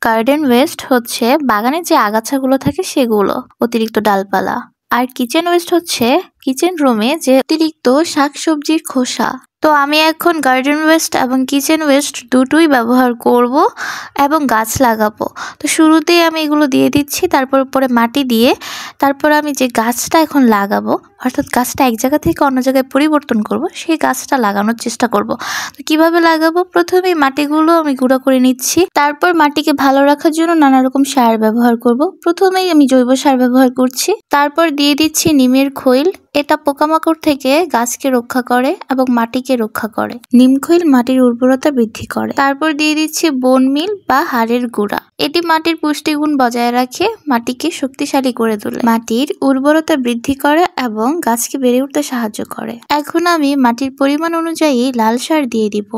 Garden West হচ্ছে বাগানের যে আগাছাগুলো থাকে সেগুলো, অতিরিক্ত ডালপালা। আর কিচেন ওয়েস্ট হচ্ছে কিচেন রুমে যে অতিরিক্ত শাকসবজির খোসা। তো আমি এখন গার্ডেন ওয়েস্ট এবং কিচেন ওয়েস্ট দুটোই ব্যবহার করব এবং গাছ লাগাবো। তো শুরুতেই আমি এগুলো দিয়ে দিচ্ছি, তারপর উপরে মাটি দিয়ে তারপর আমি যে গাছটা এখন লাগাবো, অর্থাৎ গাছটা এক জায়গা থেকে অন্য জায়গায় পরিবর্তন করব, সেই গাছটা লাগানোর চেষ্টা করব। তো কিভাবে লাগাবো? প্রথমেই মাটিগুলো আমি গুঁড়ো করে নিচ্ছি, তারপর মাটিকে ভালো রাখার জন্য নানা রকম সার ব্যবহার করব। প্রথমেই আমি জৈব সার ব্যবহার করছি, তারপর দিয়ে দিচ্ছি নিমের খৈল। এটা পোকামাকড় থেকে গাছকে রক্ষা করে এবং মাটিকে রক্ষা করে। নিমখৈল মাটির উর্বরতা বৃদ্ধি করে। তারপর দিয়ে দিচ্ছি বোন মিল বা হাড়ের গুঁড়া। এটি মাটির পুষ্টিগুণ বজায় রাখে, মাটিকে শক্তিশালী করে তোলে, মাটির উর্বরতা বৃদ্ধি করে এবং গাছকে বেড়ে উঠতে সাহায্য করে। এখন আমি মাটির পরিমাণ অনুযায়ী লাল সার দিয়ে দিব।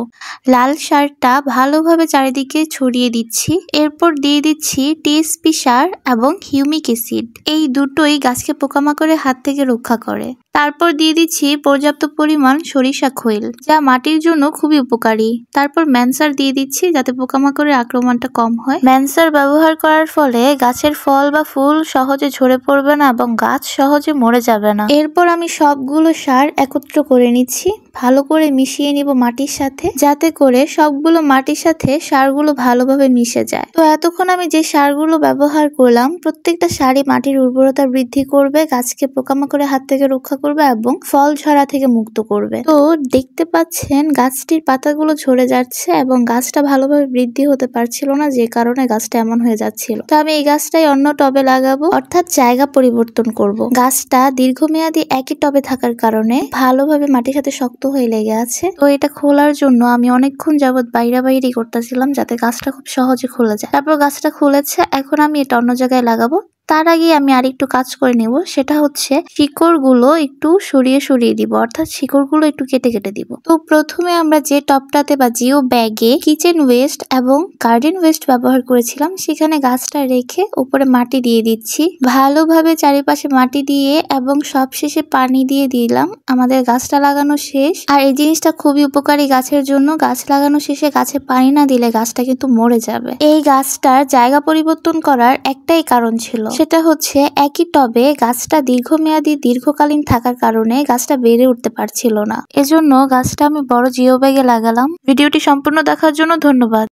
লাল সারটা ভালোভাবে চারিদিকে ছড়িয়ে দিচ্ছি। এরপর দিয়ে দিচ্ছি টিএসপি সার এবং হিউমিক অ্যাসিড। এই দুটোই গাছকে পোকামাকড়ের হাত থেকে রক্ষা করে। তারপর দিয়ে দিচ্ছি পর্যাপ্ত পরিমাণ সরিষা খৈল, যা মাটির জন্য খুবই উপকারী। তারপর ম্যানসার দিয়ে দিচ্ছি যাতে পোকামাকড়ের আক্রমণটা কম হয়। ম্যানসার ব্যবহার করার ফলে গাছের ফল বা ফুল সহজে ঝরে পড়বে না এবং গাছ সহজে মরে যাবে না। এরপর আমি সবগুলো সার একত্র করে নিচ্ছি, ভালো করে মিশিয়ে নিব মাটির সাথে, যাতে করে সবগুলো মাটির সাথে সারগুলো ভালোভাবে মিশে যায়। তো এতক্ষণ আমি যে সারগুলো ব্যবহার করলাম, প্রত্যেকটা সারই মাটির উর্বরতা বৃদ্ধি করবে, গাছকে পোকামাকড়ের হাত থেকে রক্ষা করবে এবং ফল ঝরা থেকে মুক্ত করবে। তো দেখতে পাচ্ছেন গাছটির পাতাগুলো ঝরে যাচ্ছে এবং গাছটা ভালোভাবে বৃদ্ধি হতে পারছিল না, যে কারণে গাছটা এমন হয়ে যাচ্ছিল। তো আমি এই গাছটাই অন্য টবে লাগাবো, অর্থাৎ জায়গা পরিবর্তন করব। গাছটা দীর্ঘমেয়াদী একই টবে থাকার কারণে ভালোভাবে মাটির সাথে শক্ত হয়ে লেগে আছে। তো এটা খোলার জন্য আমি অনেকক্ষণ যাবত বাইরে করতেছিলাম যাতে গাছটা খুব সহজে খুলে যায়। তারপর গাছটা খুলেছে, এখন আমি এটা অন্য জায়গায় লাগাবো। তার আগে আমি আরেকটু কাজ করে নেব, সেটা হচ্ছে শিকড়গুলো একটু সরিয়ে দিব, অর্থাৎ শিকড়গুলো একটু কেটে দিব। তো প্রথমে আমরা যে টবটাতে বা জিও ব্যাগে কিচেন ওয়েস্ট এবং গার্ডেন ওয়েস্ট ব্যবহার করেছিলাম, সেখানে গাছটা রেখে উপরে মাটি দিয়ে দিচ্ছি, ভালোভাবে চারিপাশে মাটি দিয়ে এবং সবশেষে পানি দিয়ে দিলাম। আমাদের গাছটা লাগানো শেষ। আর এই জিনিসটা খুবই উপকারী গাছের জন্য। গাছ লাগানো শেষে গাছে পানি না দিলে গাছটা কিন্তু মরে যাবে। এই গাছটার জায়গা পরিবর্তন করার একটাই কারণ ছিল, সেটা হচ্ছে একই টবে গাছটা দীর্ঘকালীন থাকার কারণে গাছটা বেড়ে উঠতে পারছিল না। এজন্য গাছটা আমি বড় জিও ব্যাগে লাগালাম। ভিডিওটি সম্পূর্ণ দেখার জন্য ধন্যবাদ।